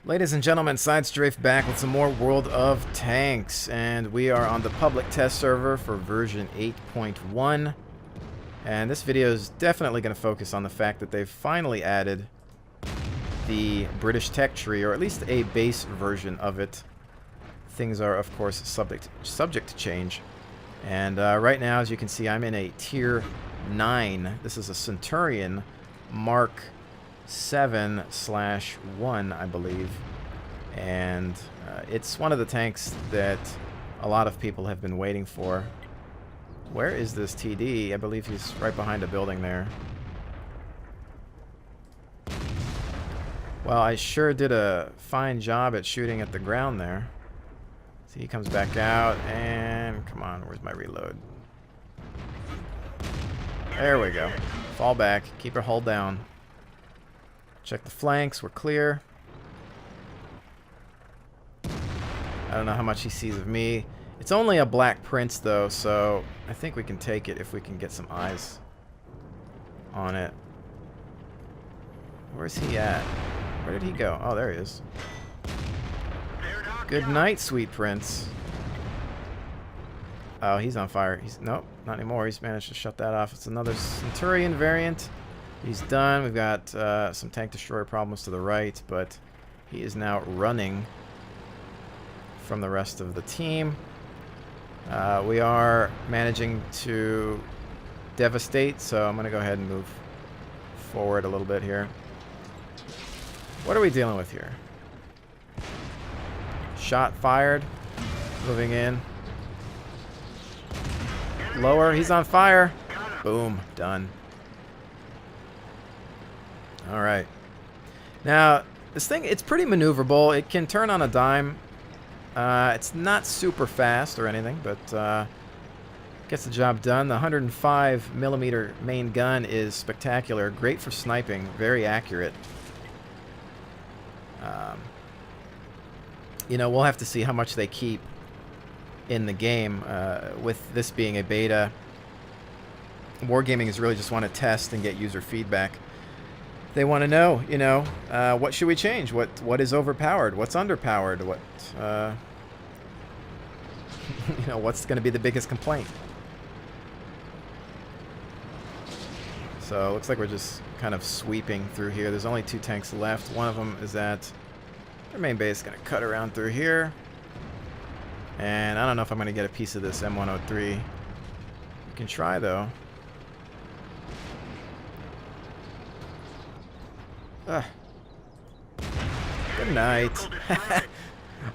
Ladies and gentlemen, Side Strafe back with some more World of Tanks, and we are on the public test server for version 8.1. And this video is definitely going to focus on the fact that they've finally added the British tech tree, or at least a base version of it. Things are, of course, subject to change. And right now, as you can see, I'm in a Tier 9. This is a Centurion Mark 7/1, I believe. And it's one of the tanks that a lot of people have been waiting for. Where is this TD? I believe he's right behind a building there. Well, I sure did a fine job at shooting at the ground there. See, he comes back out, and come on, where's my reload? There we go. Fall back, keep her hull down. Check the flanks, we're clear. I don't know how much he sees of me. It's only a black prince though, so I think we can take it if we can get some eyes on it. Where's he at? Where did he go? Oh, there he is. Good night, sweet prince. Oh, he's on fire. Nope, not anymore. He's managed to shut that off. It's another Centurion variant. He's done. We've got some tank destroyer problems to the right, but he is now running from the rest of the team. We are managing to devastate, so I'm going to go ahead and move forward a little bit here. What are we dealing with here? Shot fired. Moving in. Lower. He's on fire. Boom. Done. Alright. Now, this thing, it's pretty maneuverable. It can turn on a dime. It's not super fast or anything, but gets the job done. The 105mm main gun is spectacular. Great for sniping. Very accurate. You know, we'll have to see how much they keep in the game. With this being a beta, Wargaming is really just want to test and get user feedback. They want to know, you know, what should we change? What is overpowered? What's underpowered? What, you know, what's going to be the biggest complaint? So it looks like we're just kind of sweeping through here. There's only 2 tanks left. One of them is at their main base. Going to cut around through here. And I don't know if I'm going to get a piece of this M103. You can try, though. Good night.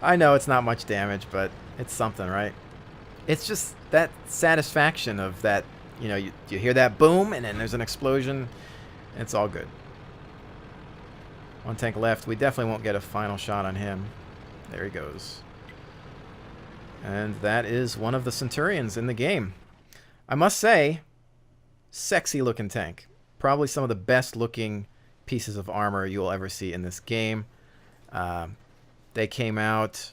I know it's not much damage, but it's something, right? It's just that satisfaction of that, you know, you hear that boom, and then there's an explosion. It's all good. 1 tank left. We definitely won't get a final shot on him. There he goes. And that is one of the Centurions in the game. I must say, sexy looking tank. Probably some of the best looking pieces of armor you will ever see in this game. They came out,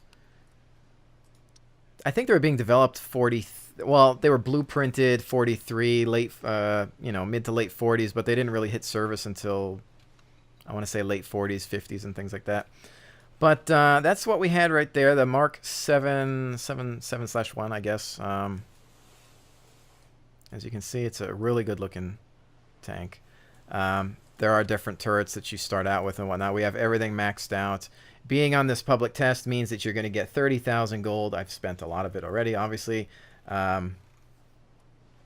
I think they were being developed well, they were blueprinted 43, late, you know, mid to late 40s, but they didn't really hit service until, I want to say, late 40s, 50s, and things like that. But that's what we had right there, the Mark 7/1, I guess. As you can see, it's a really good looking tank. There are different turrets that you start out with and whatnot. We have everything maxed out. Being on this public test means that you're going to get 30,000 gold. I've spent a lot of it already, obviously.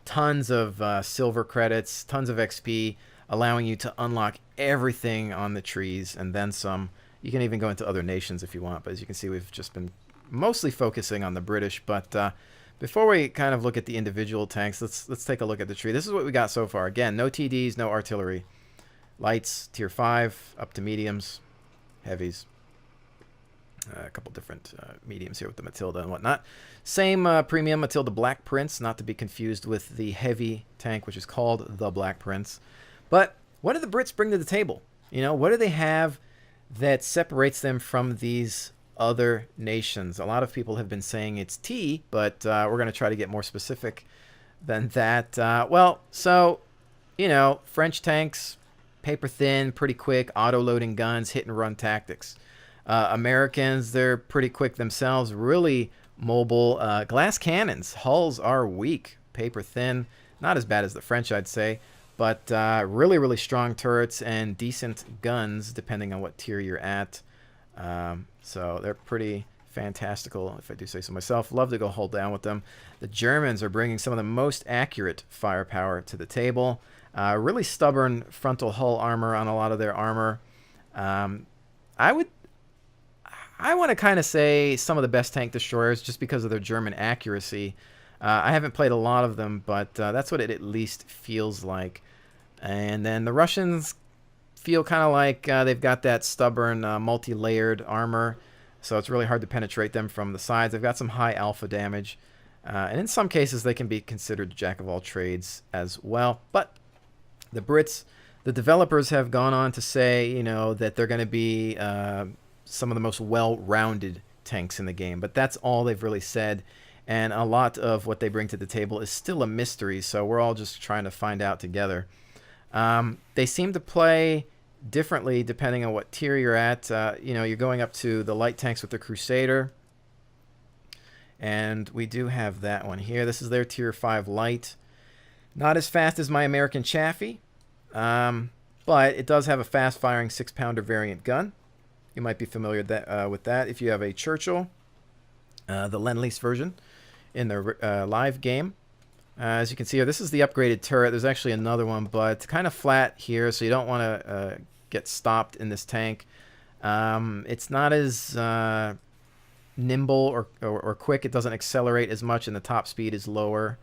Tons of silver credits, tons of XP, allowing you to unlock everything on the trees and then some. You can even go into other nations if you want, but as you can see, we've just been mostly focusing on the British. But before we kind of look at the individual tanks, let's take a look at the tree. This is what we got so far. Again, no TDs, no artillery. Lights, tier 5, up to mediums, heavies. A couple different mediums here with the Matilda and whatnot. Same premium Matilda Black Prince, not to be confused with the heavy tank, which is called the Black Prince. But what do the Brits bring to the table? You know, what do they have that separates them from these other nations? A lot of people have been saying it's tea, but we're going to try to get more specific than that. Well, so, you know, French tanks, paper thin, pretty quick, auto-loading guns, hit-and-run tactics. Americans, they're pretty quick themselves, really mobile. Glass cannons, hulls are weak, paper thin, not as bad as the French, I'd say, but really, really strong turrets and decent guns, depending on what tier you're at. So they're pretty fantastical, if I do say so myself. Love to go hold down with them. The Germans are bringing some of the most accurate firepower to the table. Really stubborn frontal hull armor on a lot of their armor. I want to kind of say some of the best tank destroyers just because of their German accuracy. I haven't played a lot of them, but that's what it at least feels like. And then the Russians feel kind of like they've got that stubborn multi-layered armor, so it's really hard to penetrate them from the sides. They've got some high alpha damage, and in some cases they can be considered jack of all trades as well. But the Brits, the developers have gone on to say, you know, that they're going to be some of the most well-rounded tanks in the game, but that's all they've really said. And a lot of what they bring to the table is still a mystery, so we're all just trying to find out together. They seem to play differently depending on what tier you're at. You know, you're going up to the light tanks with the Crusader. And we do have that one here. This is their tier 5 light. Not as fast as my American Chaffee, but it does have a fast-firing 6-pounder variant gun. You might be familiar with that if you have a Churchill, the Lend-Lease version, in the live game. As you can see here, this is the upgraded turret. There's actually another one, but kind of flat here, so you don't want to get stopped in this tank. It's not as nimble or quick. It doesn't accelerate as much, and the top speed is lower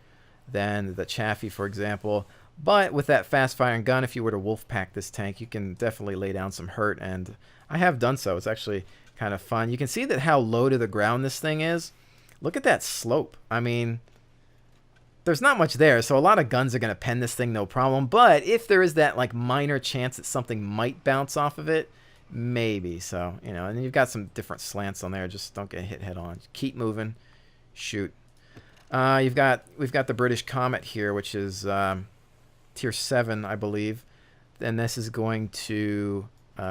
than the Chaffee, for example. But with that fast-firing gun, if you were to wolf pack this tank, you can definitely lay down some hurt, and I have done so. It's actually kind of fun. You can see that how low to the ground this thing is. Look at that slope. I mean, there's not much there, so a lot of guns are going to pen this thing no problem. But if there is that like minor chance that something might bounce off of it, maybe. So, you know, and you've got some different slants on there. Just don't get hit head on. Keep moving. Shoot. We've got the British Comet here, which is tier 7, I believe. And this is going to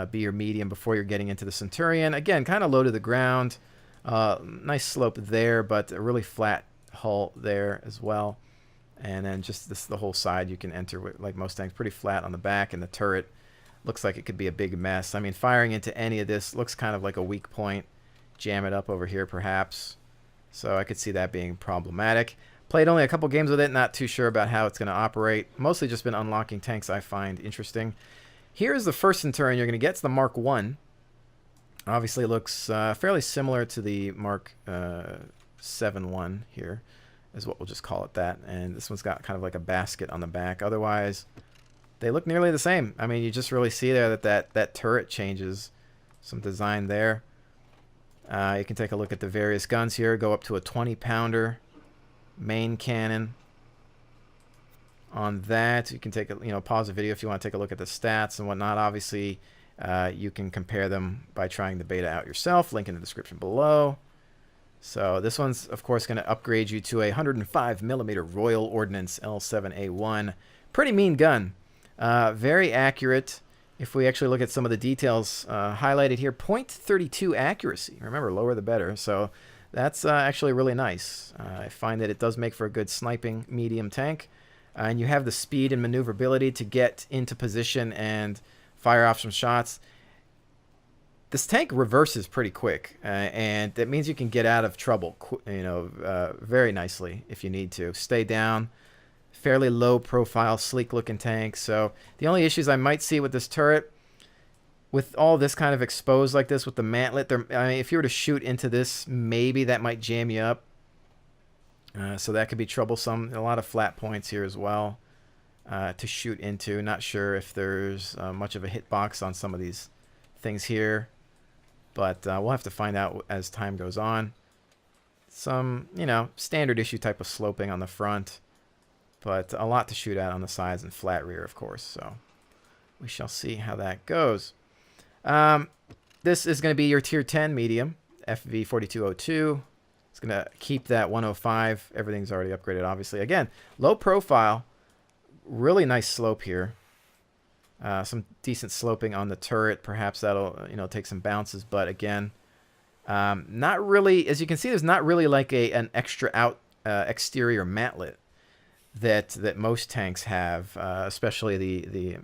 be your medium before you're getting into the Centurion. Again, kind of low to the ground. Nice slope there, but a really flat hull there as well. And then just the whole side you can enter with, like most tanks, pretty flat on the back, and the turret looks like it could be a big mess. I mean, firing into any of this looks kind of like a weak point. Jam it up over here perhaps. So I could see that being problematic. Played only a couple games with it, not too sure about how it's going to operate. Mostly just been unlocking tanks I find interesting. Here's the first Centurion you're going to get. It's the Mark 1. Obviously it looks fairly similar to the Mark 7-1 here, is what we'll just call it that. And this one's got kind of like a basket on the back. Otherwise, they look nearly the same. I mean, you just really see there that turret changes. Some design there. You can take a look at the various guns here. Go up to a 20-pounder main cannon. On that, you can take a pause the video if you want to take a look at the stats and whatnot. Obviously, you can compare them by trying the beta out yourself. Link in the description below. So this one's, of course, going to upgrade you to a 105mm Royal Ordnance L7A1. Pretty mean gun. Very accurate. If we actually look at some of the details highlighted here, .32 accuracy. Remember, lower the better. So that's actually really nice. I find that it does make for a good sniping medium tank. And you have the speed and maneuverability to get into position and fire off some shots. This tank reverses pretty quick, and that means you can get out of trouble, very nicely if you need to. Stay down. Fairly low profile, sleek looking tank. So the only issues I might see with this turret, with all this kind of exposed like this with the mantlet, I mean, if you were to shoot into this, maybe that might jam you up. So that could be troublesome. A lot of flat points here as well to shoot into. Not sure if there's much of a hitbox on some of these things here, but we'll have to find out as time goes on. Some, standard issue type of sloping on the front, but a lot to shoot at on the sides and flat rear, of course. So we shall see how that goes. This is going to be your tier 10 medium, FV4202. It's going to keep that 105. Everything's already upgraded, obviously. Again, low profile, really nice slope here. Some decent sloping on the turret. Perhaps that'll, take some bounces. But again, not really. As you can see, there's not really like an extra out exterior matlet that most tanks have, especially the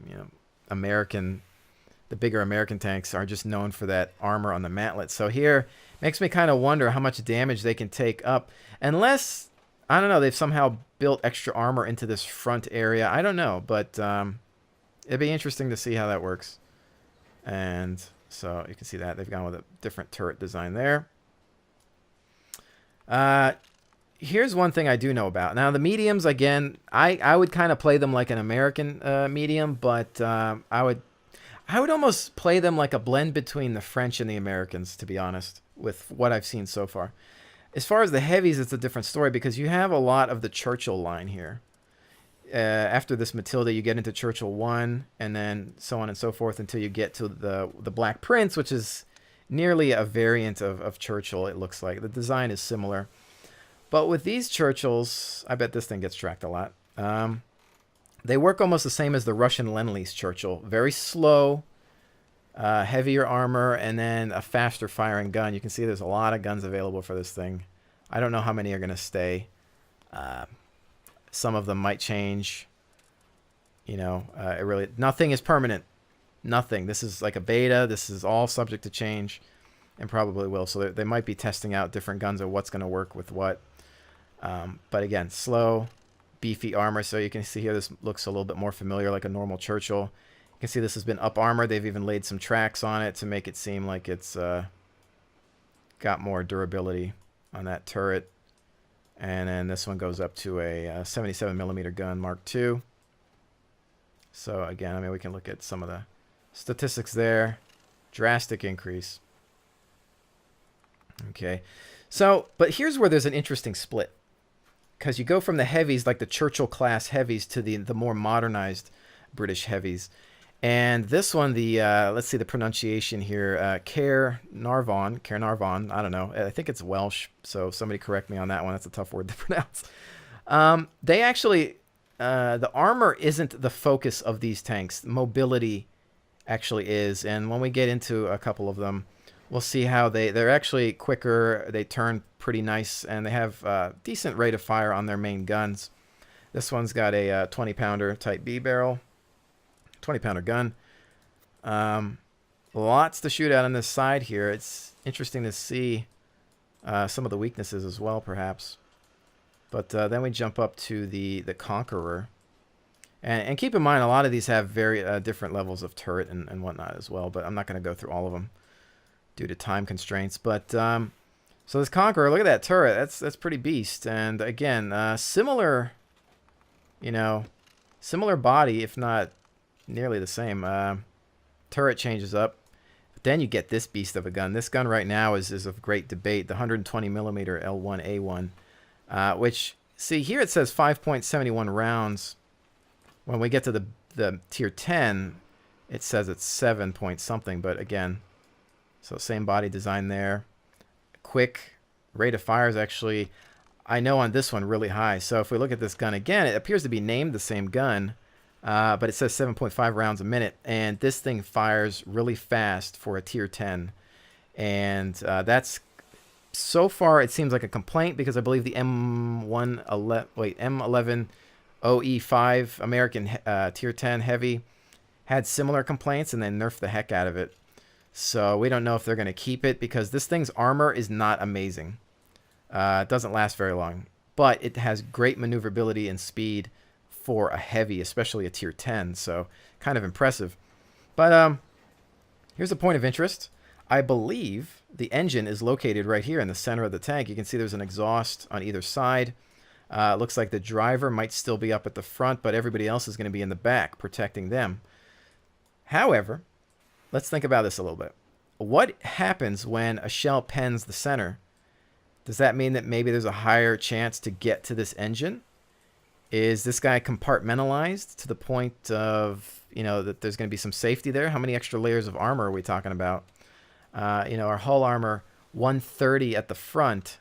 bigger American tanks are just known for that armor on the matlet. So here makes me kind of wonder how much damage they can take up, unless, I don't know, they've somehow built extra armor into this front area. I don't know, but it'd be interesting to see how that works. And so you can see that they've gone with a different turret design there. Here's one thing I do know about. Now, the mediums, again, I would kind of play them like an American medium, but I would almost play them like a blend between the French and the Americans, to be honest, with what I've seen so far. As far as the heavies, it's a different story because you have a lot of the Churchill line here. After this Matilda, you get into Churchill 1, and then so on and so forth until you get to the Black Prince, which is nearly a variant of Churchill, it looks like. The design is similar. But with these Churchills, I bet this thing gets tracked a lot. They work almost the same as the Russian Lend-Lease Churchill. Very slow, heavier armor, and then a faster firing gun. You can see there's a lot of guns available for this thing. I don't know how many are going to stay. Some of them might change. Nothing is permanent. Nothing. This is like a beta. This is all subject to change, and probably will. So they might be testing out different guns of what's going to work with what. But again, slow, beefy armor. So you can see here, this looks a little bit more familiar, like a normal Churchill. You can see this has been up armored. They've even laid some tracks on it to make it seem like it's got more durability on that turret. And then this one goes up to a 77 millimeter gun, Mark II. So again, I mean, we can look at some of the statistics there. Drastic increase. Okay. So, but here's where there's an interesting split. Because you go from the heavies, like the Churchill class heavies, to the more modernized British heavies. And this one, let's see the pronunciation here, Caernarvon, I don't know. I think it's Welsh, so somebody correct me on that one. That's a tough word to pronounce. They actually, the armor isn't the focus of these tanks. Mobility actually is. And when we get into a couple of them, we'll see how they're actually quicker. They turn pretty nice, and they have a decent rate of fire on their main guns. This one's got a 20-pounder Type B barrel, 20-pounder gun. Lots to shoot at on this side here. It's interesting to see some of the weaknesses as well, perhaps. But then we jump up to the Conqueror. And keep in mind, a lot of these have very different levels of turret and whatnot as well, but I'm not going to go through all of them due to time constraints. But so this Conqueror, look at that turret. That's pretty beast. And again, similar body, if not nearly the same. Turret changes up. But then you get this beast of a gun. This gun right now is of great debate. The 120 millimeter L1A1, which, see, here it says 5.71 rounds. When we get to the tier 10, it says it's 7 point something. But again, so same body design there. Quick rate of fire is actually, I know on this one, really high. So if we look at this gun again, it appears to be named the same gun, but it says 7.5 rounds a minute. And this thing fires really fast for a tier 10. And that's, so far, it seems like a complaint, because I believe the M11 OE5 American tier 10 heavy had similar complaints, and they nerfed the heck out of it. So we don't know if they're going to keep it, because this thing's armor is not amazing. It doesn't last very long, but it has great maneuverability and speed for a heavy, especially a tier 10. So kind of impressive. But here's a point of interest. I believe the engine is located right here in the center of the tank. You can see there's an exhaust on either side. Looks like the driver might still be up at the front, but everybody else is going to be in the back protecting them. However, let's think about this a little bit. What happens when a shell pens the center? Does that mean that maybe there's a higher chance to get to this engine? Is this guy compartmentalized to the point of, that there's going to be some safety there? How many extra layers of armor are we talking about? Our hull armor 130 at the front.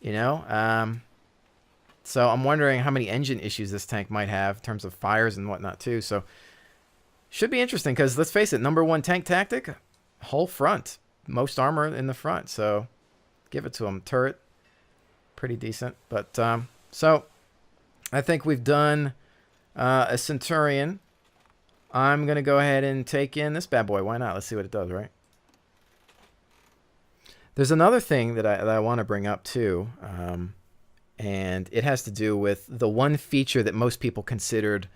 So I'm wondering how many engine issues this tank might have in terms of fires and whatnot too. So Should be interesting because, let's face it, #1 tank tactic, whole front. Most armor in the front, so give it to them. Turret, pretty decent. But, so, I think we've done a Centurion. I'm going to go ahead and take in this bad boy. Why not? Let's see what it does, right? There's another thing that I want to bring up, too. And it has to do with the one feature that most people considered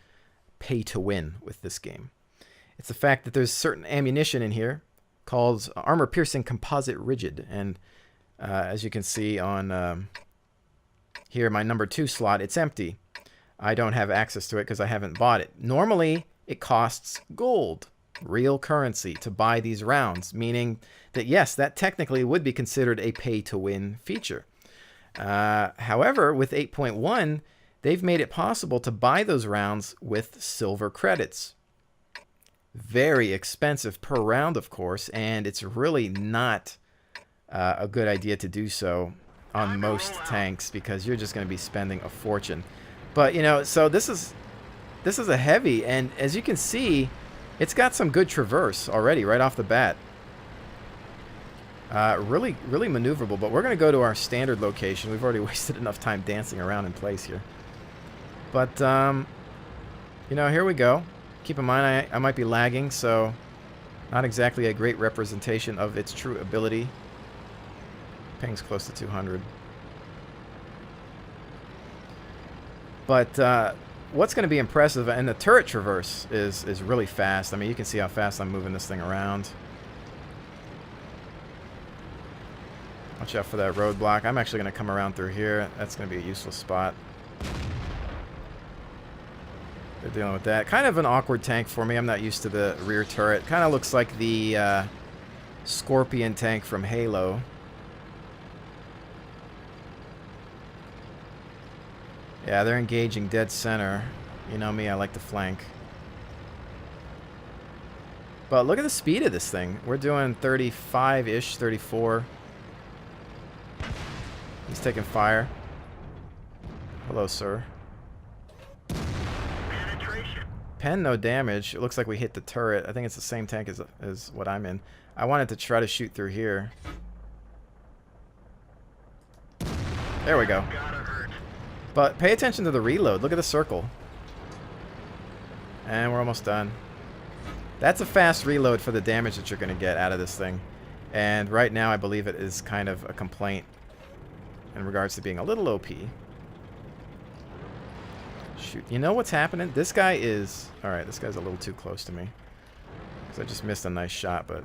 pay to win with this game. It's the fact that there's certain ammunition in here called armor piercing composite rigid, and as you can see on here, my #2 slot, it's empty. I don't have access to it because I haven't bought it. Normally it costs gold, real currency, to buy these rounds, meaning that yes, that technically would be considered a pay to win feature. However, with 8.1, they've made it possible to buy those rounds with silver credits. Very expensive per round, of course, and it's really not a good idea to do so on most tanks because you're just going to be spending a fortune. But, you know, so this is a heavy, and as you can see, it's got some good traverse already right off the bat. Really maneuverable, but we're going to go to our standard location. We've already wasted enough time dancing around in place here. But, you know, here we go. Keep in mind, I might be lagging, so not exactly a great representation of its true ability. Ping's close to 200. But what's going to be impressive, and the turret traverse is really fast. I mean, you can see how fast I'm moving this thing around. Watch out for that roadblock. I'm actually going to come around through here. That's going to be a useful spot. They're dealing with that. Kind of an awkward tank for me. I'm not used to the rear turret. Kind of looks like the Scorpion tank from Halo. Yeah, they're engaging dead center. You know me, I like to flank. But look at the speed of this thing. We're doing 35-ish, 34. He's taking fire. Hello, sir. Pen, no damage. It looks like we hit the turret. I think it's the same tank as what I'm in. I wanted to try to shoot through here. There we go. But pay attention to the reload. Look at the circle. And we're almost done. That's a fast reload for the damage that you're going to get out of this thing. And right now I believe it is kind of a complaint in regards to being a little OP. Shoot. You know what's happening? This guy is... Alright, this guy's a little too close to me. Because I just missed a nice shot, but...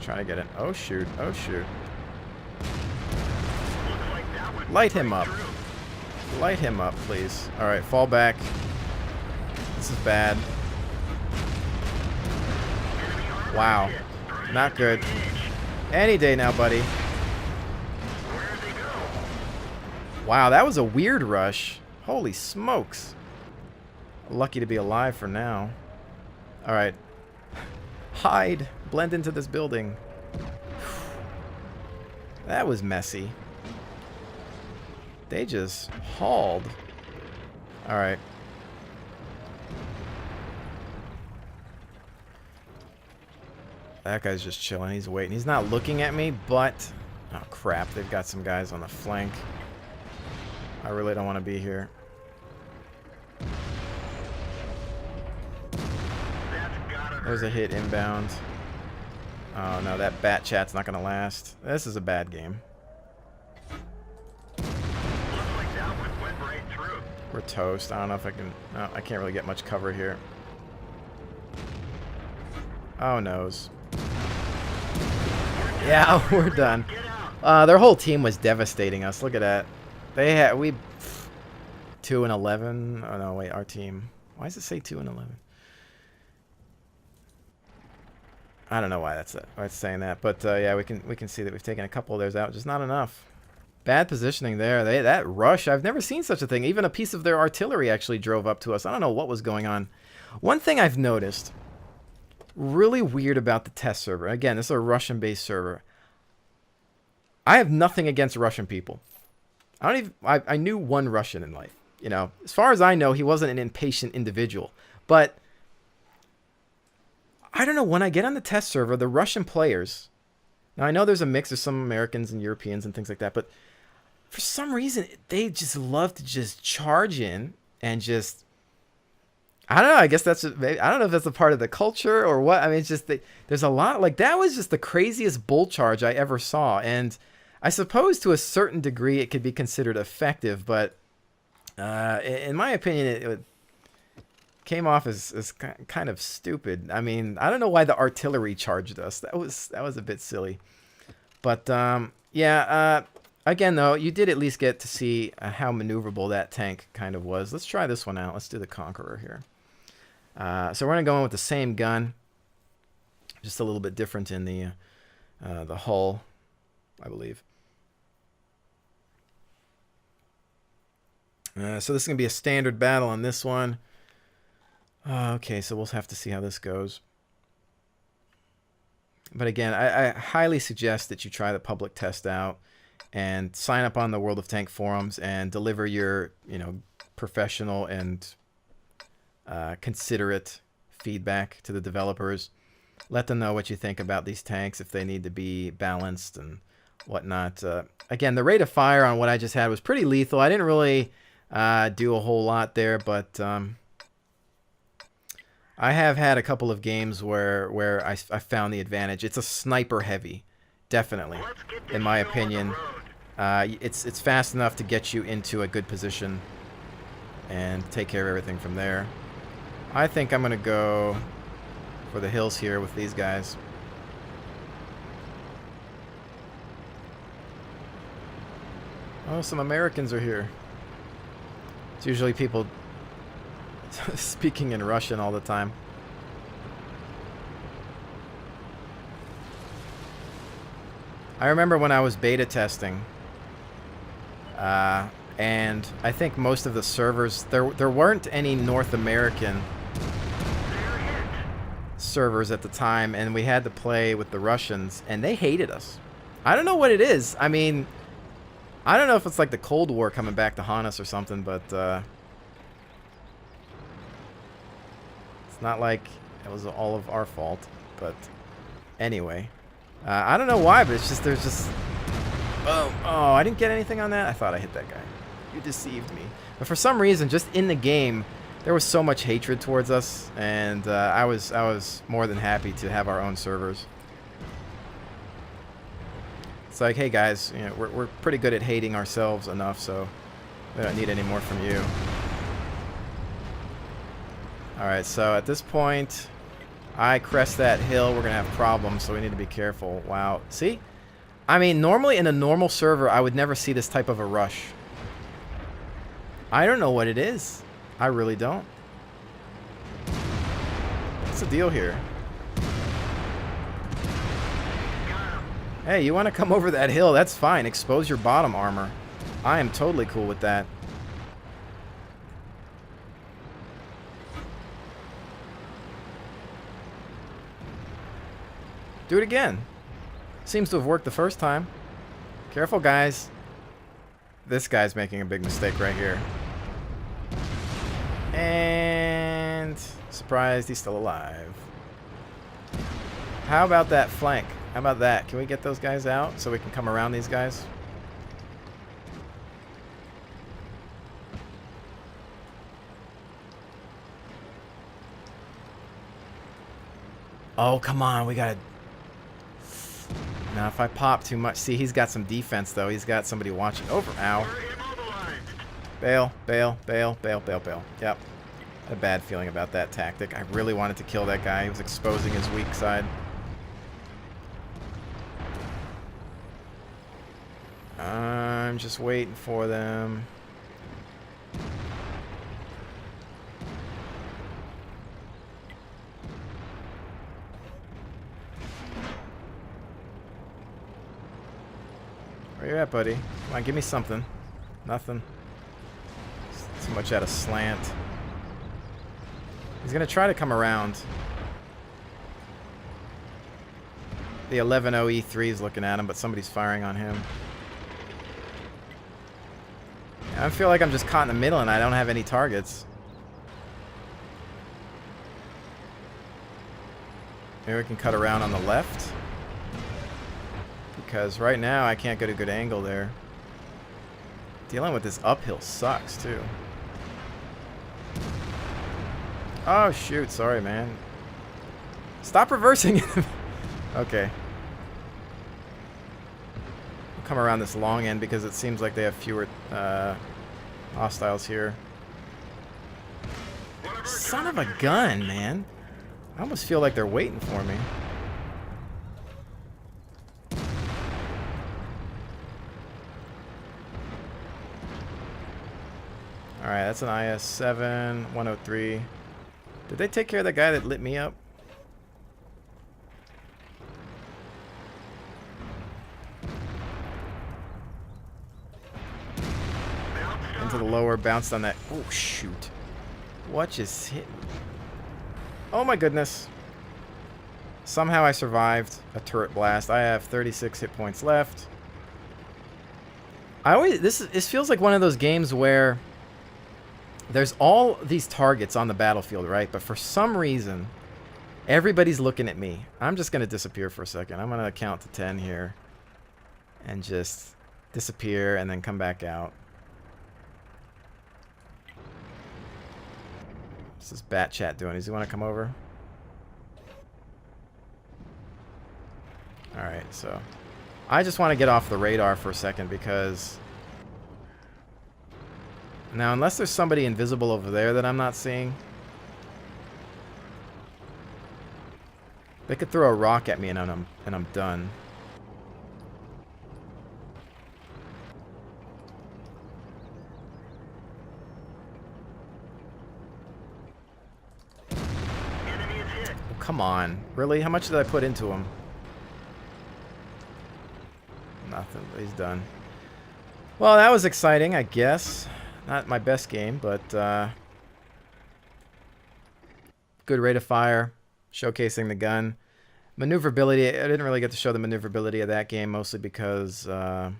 Trying to get it. Oh, shoot. Oh, shoot. Light him up. Light him up, please. Alright, fall back. This is bad. Wow. Not good. Any day now, buddy. Wow, that was a weird rush. Holy smokes. Lucky to be alive for now. Alright. Hide. Blend into this building. That was messy. They just hauled. Alright. That guy's just chilling. He's waiting. He's not looking at me, but... Oh, crap. They've got some guys on the flank. I really don't want to be here. There's a hit inbound. Oh no, that bat chat's not gonna last. This is a bad game. We're toast. I don't know if I can... No, I can't really get much cover here. Oh noes. Yeah, we're done. Their whole team was devastating us. Look at that. They had... We... 2-11. Oh no, wait, our team. Why does it say 2-11? I don't know why that's saying that, but yeah, we can see that we've taken a couple of theirs out, just not enough. Bad positioning there. That rush, I've never seen such a thing. Even a piece of their artillery actually drove up to us. I don't know what was going on. One thing I've noticed, really weird about the test server. Again, this is a Russian-based server. I have nothing against Russian people. I knew one Russian in life. You know, as far as I know, he wasn't an impatient individual. But I don't know, when I get on the test server, the Russian players, now I know there's a mix of some Americans and Europeans and things like that, but for some reason, they just love to just charge in and just, I don't know, I guess that's, I don't know if that's a part of the culture or what. I mean, it's just, there's a lot, like, that was just the craziest bull charge I ever saw. And I suppose to a certain degree it could be considered effective, but in my opinion, it came off as kind of stupid. I mean, I don't know why the artillery charged us. That was a bit silly. But yeah, again though, you did at least get to see how maneuverable that tank kind of was. Let's try this one out. Let's do the Conqueror here. So we're gonna go in with the same gun, just a little bit different in the hull, I believe. So this is gonna be a standard battle on this one. Okay, so we'll have to see how this goes. But again, I highly suggest that you try the public test out and sign up on the World of Tank forums and deliver your, you know, professional and considerate feedback to the developers. Let them know what you think about these tanks, if they need to be balanced and whatnot. Again, the rate of fire on what I just had was pretty lethal. I didn't really do a whole lot there, but I have had a couple of games where I found the advantage. It's a sniper heavy, definitely, in my opinion. It's fast enough to get you into a good position and take care of everything from there. I think I'm gonna go for the hills here with these guys. Oh, some Americans are here. It's usually people speaking in Russian all the time. I remember when I was beta testing, and I think most of the servers, there weren't any North American servers at the time, and we had to play with the Russians, and they hated us. I don't know what it is. I mean, I don't know if it's like the Cold War coming back to haunt us or something, but it's not like it was all of our fault. But anyway, I don't know why, but it's just, there's just, oh, I didn't get anything on that. I thought I hit that guy. You deceived me. But for some reason, just in the game, there was so much hatred towards us, and I was more than happy to have our own servers. It's like, hey guys, you know, we're pretty good at hating ourselves enough, so we don't need any more from you. Alright, so at this point, I crest that hill, we're going to have problems, so we need to be careful. Wow. See? I mean, normally in a normal server, I would never see this type of a rush. I don't know what it is. I really don't. What's the deal here? Hey, you want to come over that hill? That's fine. Expose your bottom armor. I am totally cool with that. Do it again. Seems to have worked the first time. Careful, guys. This guy's making a big mistake right here. And surprised he's still alive. How about that flank? How about that? Can we get those guys out so we can come around these guys? Oh, come on. We got to... Now, if I pop too much... See, he's got some defense, though. He's got somebody watching over. Ow. Bail, bail, bail, bail, bail, bail. Yep. I had a bad feeling about that tactic. I really wanted to kill that guy. He was exposing his weak side. I'm just waiting for them. Where you at, buddy? Come on, give me something. Nothing. Too much at a slant. He's gonna try to come around. The 11-0 E3 is looking at him, but somebody's firing on him. I feel like I'm just caught in the middle and I don't have any targets. Maybe we can cut around on the left. Because right now I can't get a good angle there. Dealing with this uphill sucks too. Oh shoot, sorry man. Stop reversing. Okay. We'll come around this long end because it seems like they have fewer hostiles here. Son of a gun, man. I almost feel like they're waiting for me. Alright, that's an IS-7, 103. Did they take care of that guy that lit me up? Into the lower, bounced on that. Oh, shoot. What just hit me? Oh, my goodness. Somehow I survived a turret blast. I have 36 hit points left. This feels like one of those games where there's all these targets on the battlefield, right? But for some reason, everybody's looking at me. I'm just going to disappear for a second. I'm going to count to 10 here. And just disappear and then come back out. What's this Bat Chat doing? Does he want to come over? Alright, so I just want to get off the radar for a second because now, unless there's somebody invisible over there that I'm not seeing, they could throw a rock at me and I'm done. Oh, come on. Really? How much did I put into him? Nothing. He's done. Well, that was exciting, I guess. Not my best game, but good rate of fire, showcasing the gun. Maneuverability, I didn't really get to show the maneuverability of that game, mostly because I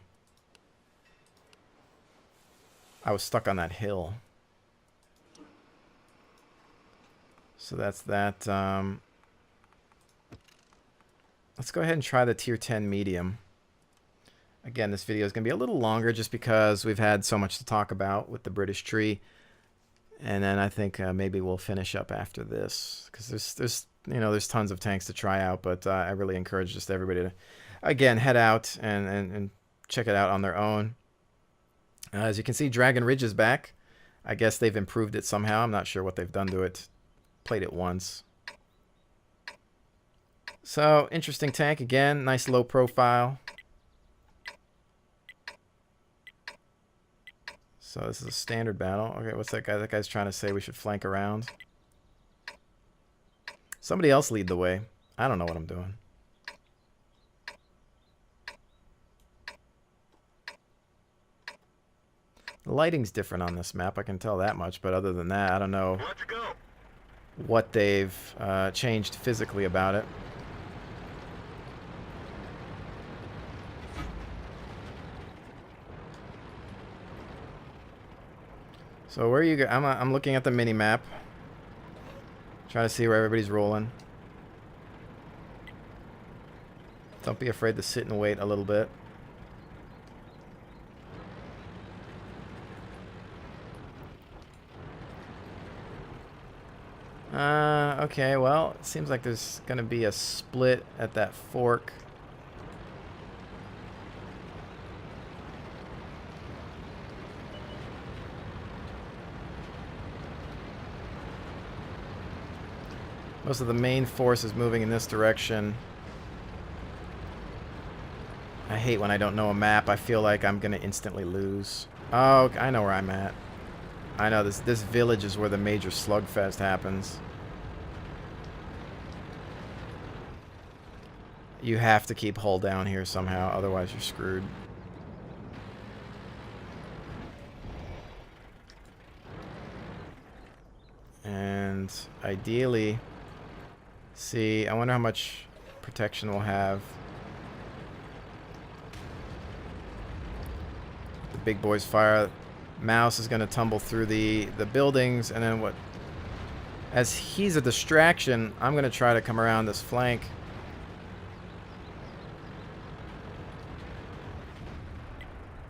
was stuck on that hill. So that's that. Let's go ahead and try the tier 10 medium. Again, this video is going to be a little longer just because we've had so much to talk about with the British tree. And then I think maybe we'll finish up after this because there's tons of tanks to try out, but I really encourage just everybody to, again, head out and check it out on their own. As you can see, Dragon Ridge is back. I guess they've improved it somehow. I'm not sure what they've done to it. Played it once. So, interesting tank again. Nice low profile. So this is a standard battle. Okay, what's that guy? That guy's trying to say we should flank around. Somebody else lead the way. I don't know what I'm doing. The lighting's different on this map. I can tell that much. But other than that, I don't know what they've changed physically about it. So where are you go? I'm looking at the mini map, trying to see where everybody's rolling. Don't be afraid to sit and wait a little bit. Okay, well, it seems like there's gonna be a split at that fork. Most of the main force is moving in this direction. I hate when I don't know a map. I feel like I'm gonna instantly lose. Oh, I know where I'm at. I know this village is where the major slugfest happens. You have to keep hull down here somehow, otherwise you're screwed. And ideally, see, I wonder how much protection we'll have. The big boys fire. Mouse is going to tumble through the buildings, and then as he's a distraction, I'm going to try to come around this flank.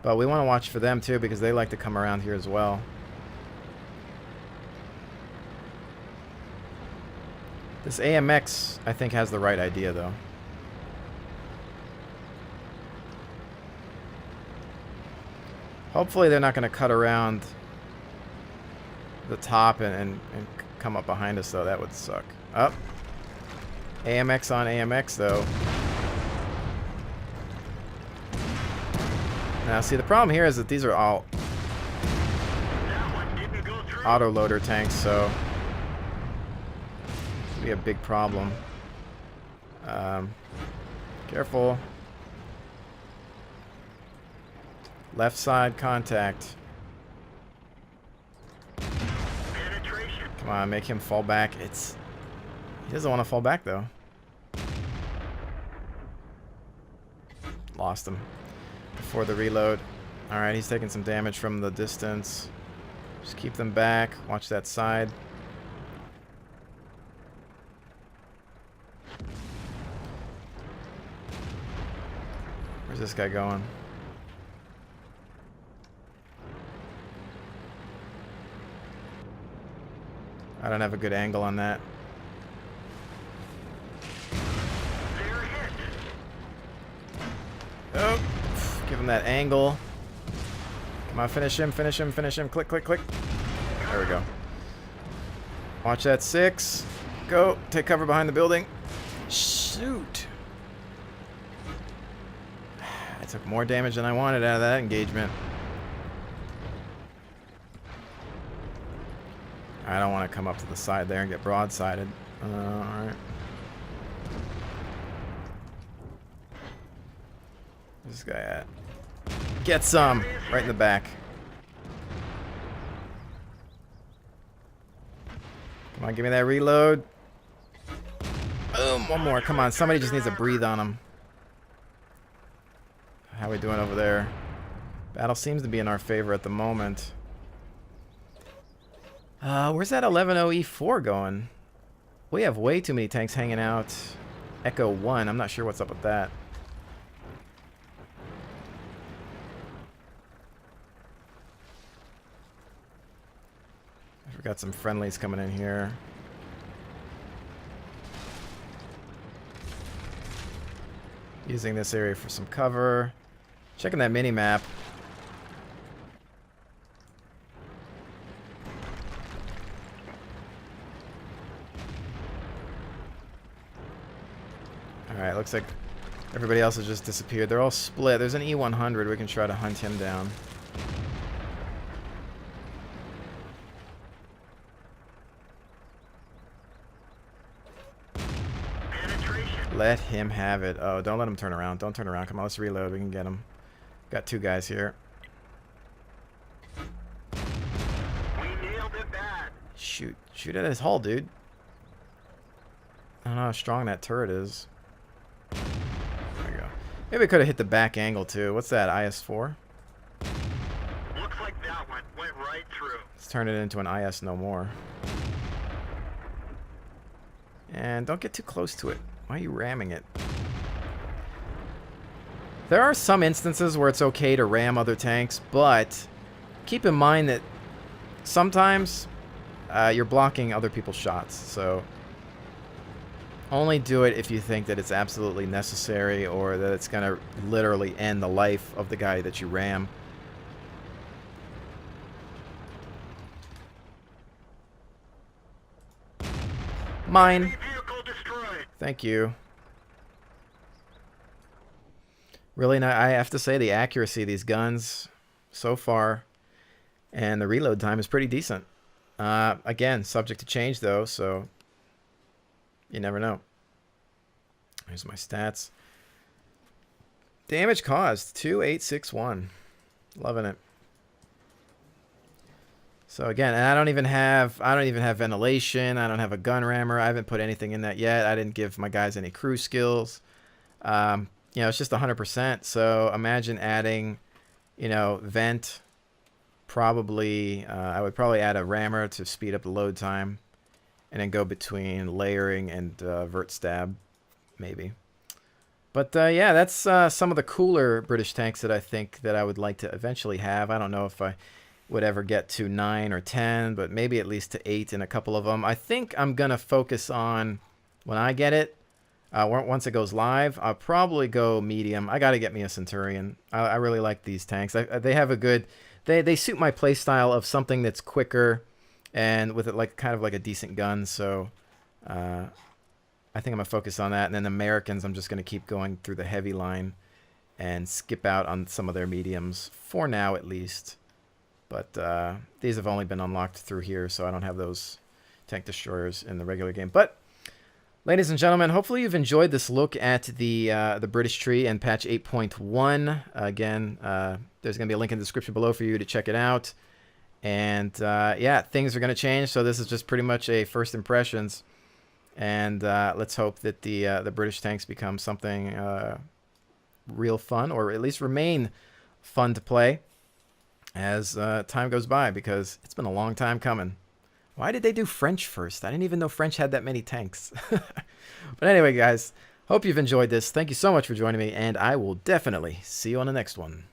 But we want to watch for them too, because they like to come around here as well. This AMX, I think, has the right idea though. Hopefully they're not going to cut around the top and come up behind us, though. That would suck. Up. AMX on AMX, though. Now, see, the problem here is that these are all auto-loader tanks, so this would be a big problem. Careful. Left side contact. Come on, make him fall back. He doesn't want to fall back though. Lost him before the reload. Alright, he's taking some damage from the distance. Just keep them back. Watch that side. Where's this guy going? I don't have a good angle on that. Oh, give him that angle. Come on, finish him, finish him, finish him. Click, click, click. There we go. Watch that 6. Go. Take cover behind the building. Shoot. I took more damage than I wanted out of that engagement. I don't want to come up to the side there and get broadsided. Alright. Where's this guy at? Get some! Right in the back. Come on, give me that reload. Boom! One more. Come on, somebody just needs to breathe on him. How are we doing over there? Battle seems to be in our favor at the moment. Where's that 11-0E4 going? We have way too many tanks hanging out. Echo 1. I'm not sure what's up with that. We've got some friendlies coming in here. Using this area for some cover. Checking that mini-map. Alright, looks like everybody else has just disappeared. They're all split. There's an E100. We can try to hunt him down. Let him have it. Oh, don't let him turn around. Don't turn around. Come on, let's reload. We can get him. Got 2 guys here. We nailed it bad. Shoot. Shoot at his hull, dude. I don't know how strong that turret is. There we go. Maybe we could have hit the back angle, too. What's that, IS-4? Looks like that one went right through. Let's turn it into an IS no more. And don't get too close to it. Why are you ramming it? There are some instances where it's okay to ram other tanks, but keep in mind that sometimes you're blocking other people's shots. So only do it if you think that it's absolutely necessary or that it's going to literally end the life of the guy that you ram. Mine. Thank you. Really, I have to say the accuracy of these guns so far and the reload time is pretty decent. Again, subject to change though, so you never know. Here's my stats. Damage caused 2861. Loving it. So again, and I don't even have ventilation. I don't have a gun rammer. I haven't put anything in that yet. I didn't give my guys any crew skills. You know, it's just 100%. So imagine adding, you know, vent probably I would probably add a rammer to speed up the load time, and then go between layering and vert stab, maybe. But yeah, that's some of the cooler British tanks that I think that I would like to eventually have. I don't know if I would ever get to 9 or 10, but maybe at least to 8 in a couple of them. I think I'm going to focus on, when I get it, once it goes live, I'll probably go medium. I got to get me a Centurion. I really like these tanks. They have a good... They suit my playstyle of something that's quicker and with it like kind of like a decent gun. So I think I'm going to focus on that. And then the Americans, I'm just going to keep going through the heavy line and skip out on some of their mediums for now at least. But these have only been unlocked through here, so I don't have those tank destroyers in the regular game. But ladies and gentlemen, hopefully you've enjoyed this look at the British tree and patch 8.1. Again, there's going to be a link in the description below for you to check it out. And yeah, things are going to change, so this is just pretty much a first impressions. And let's hope that the British tanks become something real fun, or at least remain fun to play as time goes by, because it's been a long time coming. Why did they do French first? I didn't even know French had that many tanks. But anyway, guys, hope you've enjoyed this. Thank you so much for joining me, and I will definitely see you on the next one.